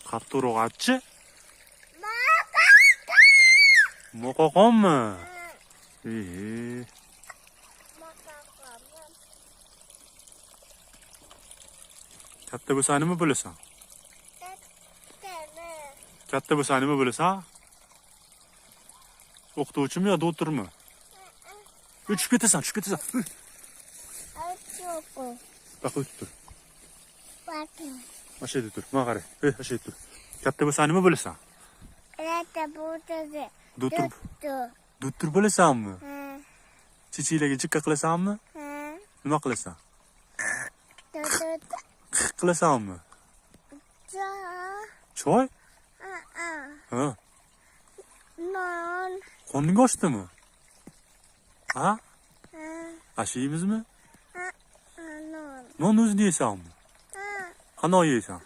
Qattiqroqchi? Moqoqonmi? Katta bo'lsa nima bo'lasan? Katta bo'lsa nima bo'lasan? O'qituvchimi yo doktormi? Tushib ketasan. Bak tur. Mana shu yerda tur. Mana qara. Mana shu yerda tur. Katta bo'lsa nima bo'lasan? Doktor bo'lasanmi? Chichilarga jiqqa qilasanmi? Nima qilasan? Qilasanmi? Choy? Ha. Non. Qo'ning ochdimi? Ha? Ashaymizmi? Non. Non o'zini yeysanmi? Qanoq yeysan?